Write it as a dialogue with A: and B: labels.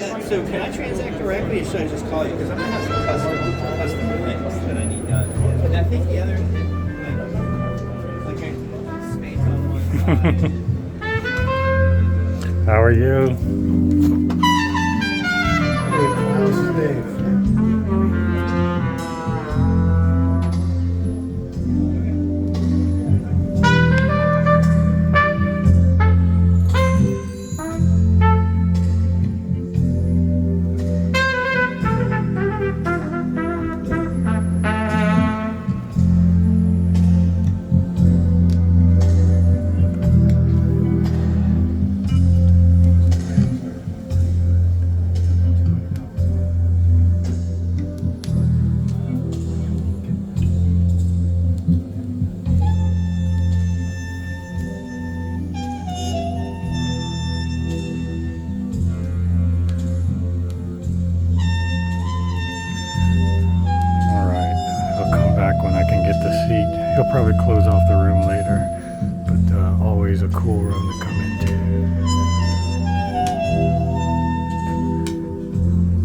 A: So can I transact directly or should I just call you? Because I'm going to have some custom things that I need done. And I think the other, like space on one side.
B: How are you?
C: Hey, how's Dave?
B: When I can get the seat. He'll probably close off the room later, but always a cool room to come into.